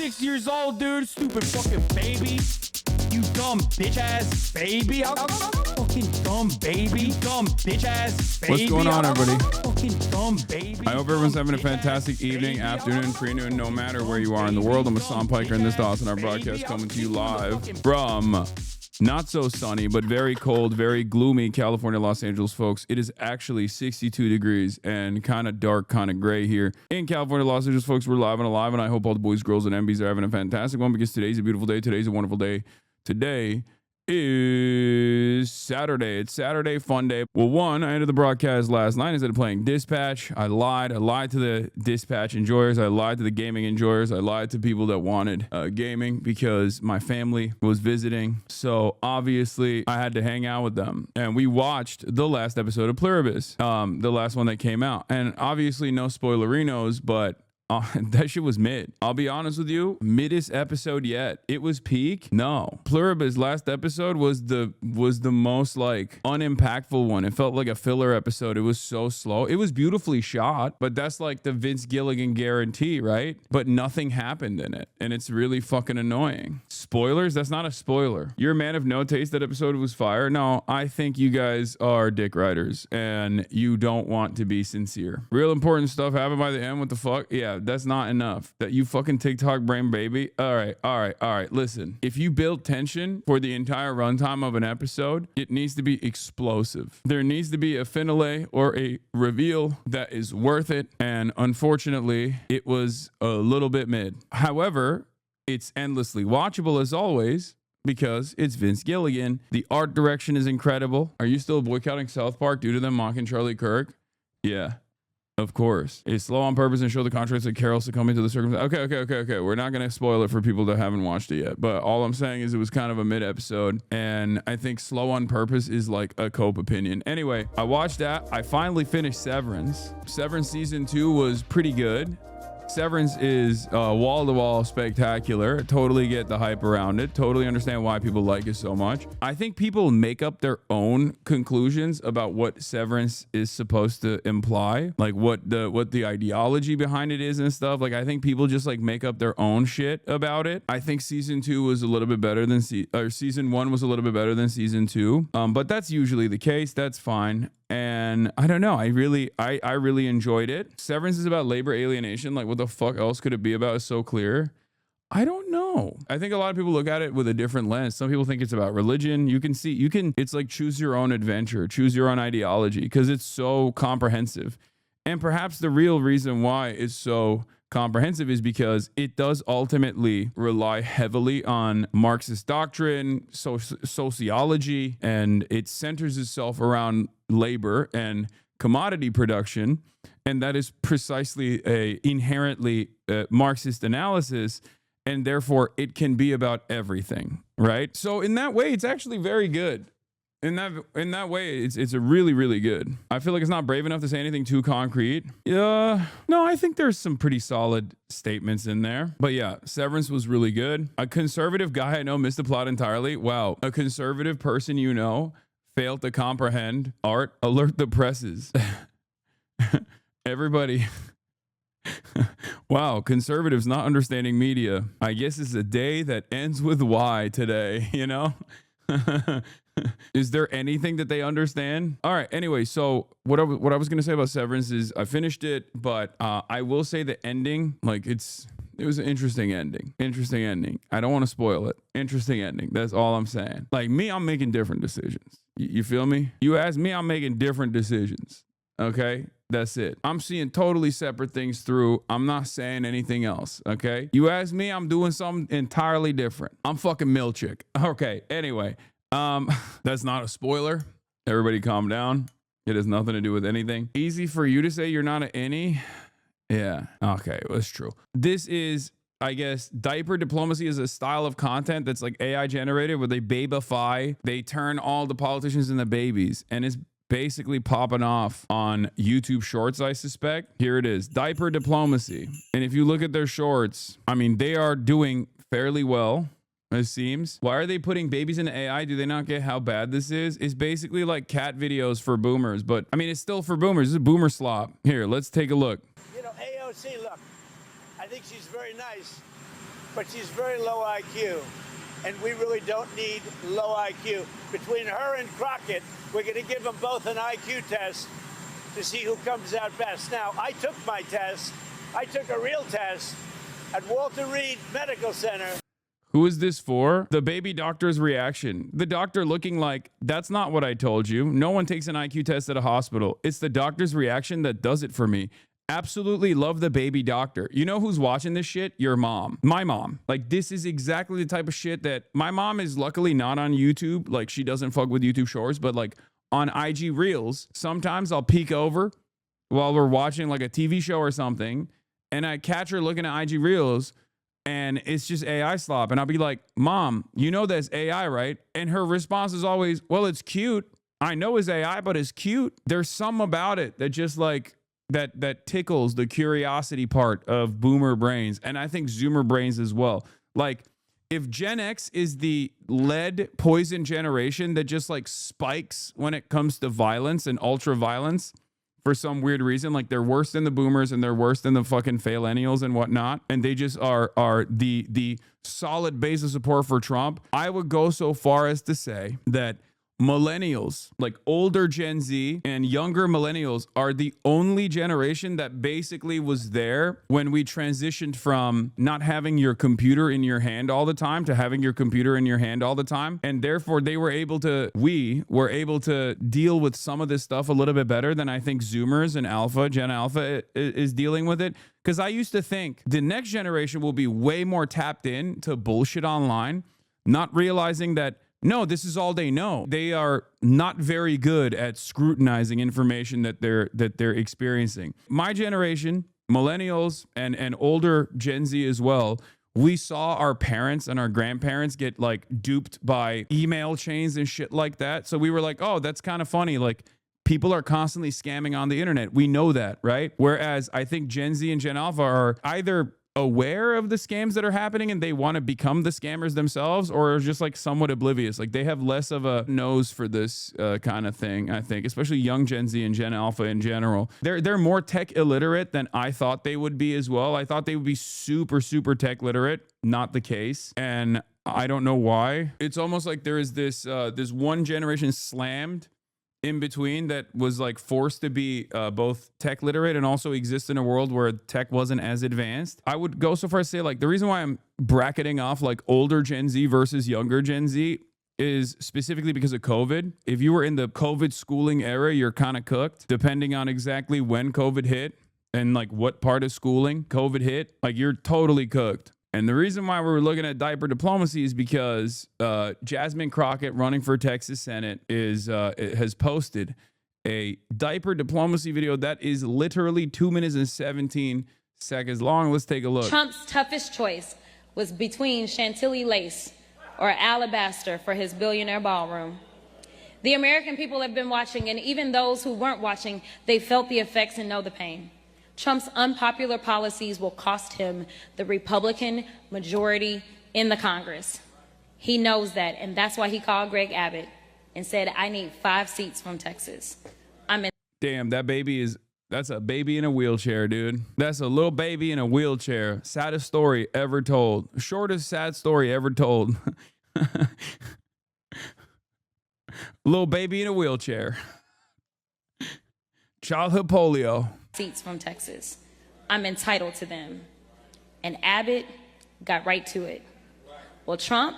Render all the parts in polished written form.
6 years old, dude. Stupid fucking baby. You dumb bitch ass baby. Fucking dumb baby. You dumb bitch ass baby. What's going on, everybody? Fucking dumb baby. I hope everyone's having a fantastic evening, afternoon, pre-noon, no matter where you are in the world. I'm Hassan Piker, and this is Dawson, our broadcast coming to you live from not so sunny, but very cold, very gloomy California, Los Angeles, folks. It is actually 62 degrees and kind of dark, kind of gray here in California, Los Angeles, folks. We're live and alive, and I hope all the boys, girls, and MBs are having a fantastic one because today's a beautiful day. Today's a wonderful day. Today is Saturday. It's Saturday, fun day. Well, one, I ended the broadcast last night instead of playing Dispatch. I lied to the Dispatch enjoyers. I lied to the gaming enjoyers. I lied to people that wanted gaming because my family was visiting. So obviously I had to hang out with them, and we watched the last episode of Pluribus, the last one that came out. And obviously no spoilerinos, but that shit was mid. I'll be honest with you, middest episode yet. It was peak. No, Pluribus last episode was the most like unimpactful one. It felt like a filler episode. It was so slow. It was beautifully shot, but that's like the Vince Gilligan guarantee, right? But nothing happened in it, and it's really fucking annoying. Spoilers? That's not a spoiler. You're a man of no taste. That episode was fire. No, I think you guys are dick riders, and you don't want to be sincere. Real important stuff happened by the end. What the fuck? Yeah. That's not enough. That you fucking TikTok brain baby. All right. Listen, if you build tension for the entire runtime of an episode, it needs to be explosive. There needs to be a finale or a reveal that is worth it. And unfortunately, it was a little bit mid. However, it's endlessly watchable as always, because it's Vince Gilligan. The art direction is incredible. Are you still boycotting South Park due to them mocking Charlie Kirk? Yeah. Of course. It's slow on purpose and show the contrast of Carol succumbing to the circumstance. Okay. We're not going to spoil it for people that haven't watched it yet. But all I'm saying is it was kind of a mid episode. And I think slow on purpose is like a cope opinion. Anyway, I watched that. I finally finished Severance. Severance season 2 was pretty good. Severance is wall-to-wall spectacular. Totally get the hype around it. Totally understand why people like it so much. I think people make up their own conclusions about what Severance is supposed to imply, like what the ideology behind it is and stuff. Like I think people just like make up their own shit about it. I think season 2 was a little bit better than season 1 was a little bit better than season 2. But that's usually the case. That's fine. And I don't know. I really enjoyed it. Severance is about labor alienation. Like what the fuck else could it be about? It's so clear. I don't know. I think a lot of people look at it with a different lens. Some people think it's about religion. It's like choose your own adventure, choose your own ideology, because it's so comprehensive. And perhaps the real reason why it's so comprehensive is because it does ultimately rely heavily on Marxist doctrine, sociology, and it centers itself around labor and commodity production. And that is precisely a inherently Marxist analysis. And therefore it can be about everything, right? So in that way, it's actually very good. In that way, it's a really, really good. I feel like it's not brave enough to say anything too concrete. No, I think there's some pretty solid statements in there. But yeah, Severance was really good. A conservative guy I know missed the plot entirely. Wow. A conservative person you know failed to comprehend art. Alert the presses. Everybody. Wow, conservatives not understanding media. I guess it's a day that ends with Y today, you know? Is there anything that they understand? All right. Anyway, so what I was going to say about Severance is I finished it, but I will say the ending, like it was an interesting ending. I don't want to spoil it. Interesting ending. That's all I'm saying. Like me, I'm making different decisions. You feel me? You ask me, I'm making different decisions. Okay. That's it. I'm seeing totally separate things through. I'm not saying anything else. Okay. You ask me, I'm doing something entirely different. I'm fucking Milchick. Okay. Anyway. That's not a spoiler. Everybody calm down. It has nothing to do with anything. Easy for you to say you're not an innie. Yeah. Okay. That's true. This is, I guess, diaper diplomacy is a style of content that's like AI generated where they babify. They turn all the politicians into babies, and it's basically popping off on YouTube shorts, I suspect. Here it is. Diaper diplomacy. And if you look at their shorts, I mean, they are doing fairly well. It seems. Why are they putting babies into AI? Do they not get how bad this is? It's basically like cat videos for boomers, but I mean, it's still for boomers. This is boomer slop. Here, let's take a look. You know, AOC, look, I think she's very nice. but she's very low IQ. And we really don't need low IQ. Between her and Crockett, we're going to give them both an IQ test to see who comes out best. Now, I took my test. I took a real test at Walter Reed Medical Center. Who is this for? The baby doctor's reaction. The doctor looking like, that's not what I told you. No one takes an IQ test at a hospital. It's the doctor's reaction that does it for me. Absolutely love the baby doctor. You know who's watching this shit? Your mom. My mom. Like, this is exactly the type of shit that my mom is luckily not on YouTube. Like, she doesn't fuck with YouTube Shorts, but like on IG Reels, sometimes I'll peek over while we're watching like a TV show or something, and I catch her looking at IG Reels, and it's just AI slop. And I'll be like, Mom, you know that's AI, right? And her response is always, well, it's cute. I know it's AI, but it's cute. There's some about it that just like, that tickles the curiosity part of boomer brains, and I think Zoomer brains as well. Like, if Gen X is the lead poison generation that just like spikes when it comes to violence and ultra violence for some weird reason, like they're worse than the boomers and they're worse than the fucking faillennials and whatnot, and they just are the solid base of support for Trump, I would go so far as to say that millennials, like older Gen Z and younger millennials, are the only generation that basically was there when we transitioned from not having your computer in your hand all the time to having your computer in your hand all the time. And therefore we were able to deal with some of this stuff a little bit better than I think Zoomers and Gen Alpha is dealing with it. Because I used to think the next generation will be way more tapped in to bullshit online, not realizing that no, this is all they know. They are not very good at scrutinizing information that they're experiencing. My generation, millennials and older Gen Z as well, we saw our parents and our grandparents get like duped by email chains and shit like that. So we were like, oh, that's kind of funny. Like, people are constantly scamming on the internet. We know that, right? Whereas I think Gen Z and Gen Alpha are either aware of the scams that are happening and they want to become the scammers themselves, or just like somewhat oblivious. Like, they have less of a nose for this kind of thing, I think, especially young Gen Z and Gen Alpha in general. They're more tech illiterate than I thought they would be as well. I thought they would be super, super tech literate. Not the case. And I don't know why. It's almost like there is this one generation slammed in between that was like forced to be both tech literate and also exist in a world where tech wasn't as advanced. I would go so far as to say, like, the reason why I'm bracketing off like older Gen Z versus younger Gen Z is specifically because of COVID. If you were in the COVID schooling era, you're kind of cooked, depending on exactly when COVID hit and like what part of schooling COVID hit. Like, you're totally cooked. And the reason why we're looking at diaper diplomacy is because JASMINE CROCKETT, running for Texas Senate, has posted a diaper diplomacy video that is literally 2 minutes and 17 seconds long. Let's take a look. Trump's toughest choice was between Chantilly lace or alabaster for his billionaire ballroom. The American people have been watching, and even those who weren't watching, they felt the effects and know the pain. Trump's unpopular policies will cost him the Republican majority in the Congress. He knows that, and that's why he called Greg Abbott and said, I need 5 seats from Texas. Damn, that's a baby in a wheelchair, dude. That's a little baby in a wheelchair. Saddest story ever told. Shortest sad story ever told. Little baby in a wheelchair. Childhood polio. Seats from Texas. I'm entitled to them. And Abbott got right to it. Well, Trump,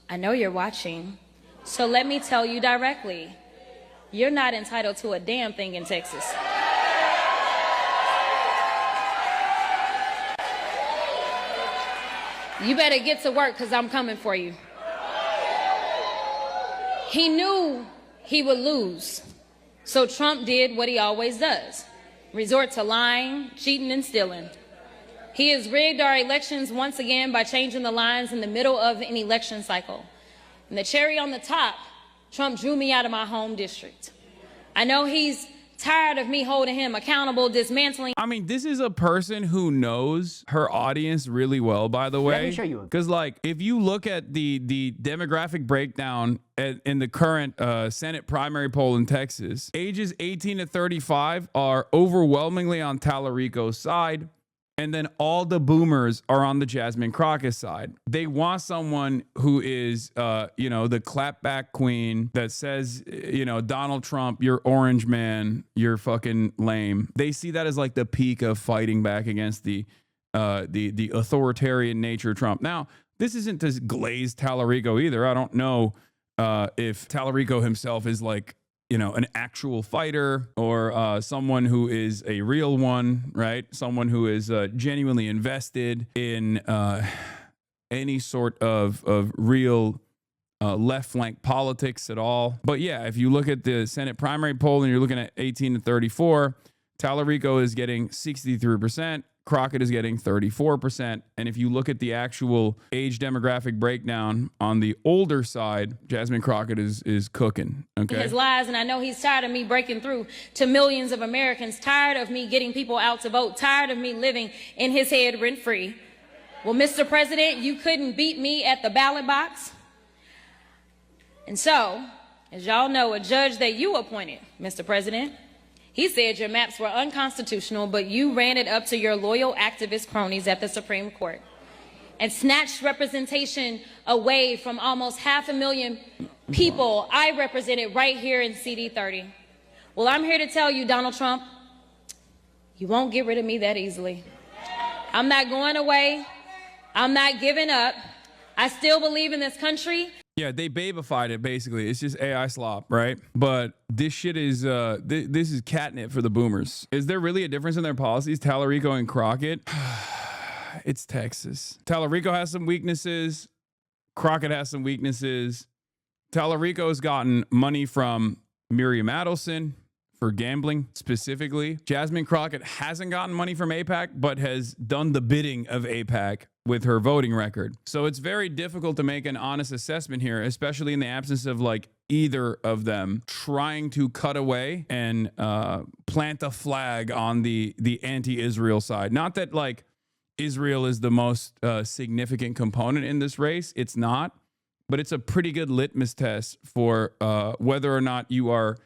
I know you're watching, so let me tell you directly, you're not entitled to a damn thing in Texas. You better get to work, because I'm coming for you. He knew he would lose, so Trump did what he always does. Resort to lying, cheating, and stealing. He has rigged our elections once again by changing the lines in the middle of an election cycle. And the cherry on the top, Trump drew me out of my home district. I know he's tired of me holding him accountable, dismantling. I mean, this is a person who knows her audience really well, by the way. Let me show you. Because, like, if you look at the demographic breakdown in the current Senate primary poll in Texas, ages 18 to 35 are overwhelmingly on Tallarico's side. And then all the boomers are on the Jasmine Crockett side. They want someone who is, you know, the clapback queen that says, you know, Donald Trump, you're orange man, you're fucking lame. They see that as like the peak of fighting back against the authoritarian nature of Trump. Now, this isn't to glaze Tallarico either. I don't know if Tallarico himself is like, you know, an actual fighter or someone who is a real one, right? Someone who is genuinely invested in any sort of real left flank politics at all. But yeah, if you look at the Senate primary poll and you're looking at 18 to 34, Tallarico is getting 63%. Crockett is getting 34%. And if you look at the actual age demographic breakdown on the older side, Jasmine Crockett is cooking. Okay. His lies, and I know he's tired of me breaking through to millions of Americans, tired of me getting people out to vote, tired of me living in his head rent-free. Well, Mr. President, you couldn't beat me at the ballot box. And so, as y'all know, a judge that you appointed, Mr. President, he said your maps were unconstitutional, but you ran it up to your loyal activist cronies at the Supreme Court and snatched representation away from almost 500,000 people I represented right here in CD30. Well, I'm here to tell you, Donald Trump, you won't get rid of me that easily. I'm not going away. I'm not giving up. I still believe in this country. Yeah, they babified it, basically. It's just AI slop, right? But this shit is, this is catnip for the boomers. Is there really a difference in their policies, Tallarico and Crockett? It's Texas. Tallarico has some weaknesses. Crockett has some weaknesses. Tallarico's gotten money from Miriam Adelson for gambling specifically. Jasmine Crockett hasn't gotten money from AIPAC, but has done the bidding of AIPAC with her voting record. So it's very difficult to make an honest assessment here, especially in the absence of like either of them trying to cut away and plant a flag on the anti-Israel side. Not that like Israel is the most significant component in this race. It's not, but it's a pretty good litmus test for whether or not you are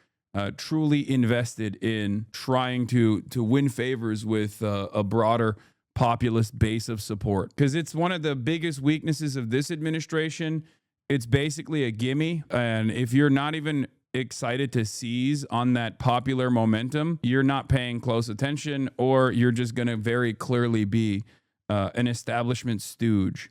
truly invested in trying to win favors with a broader populist base of support. Because it's one of the biggest weaknesses of this administration. It's basically a gimme. And if you're not even excited to seize on that popular momentum, you're not paying close attention, or you're just going to very clearly be an establishment stooge.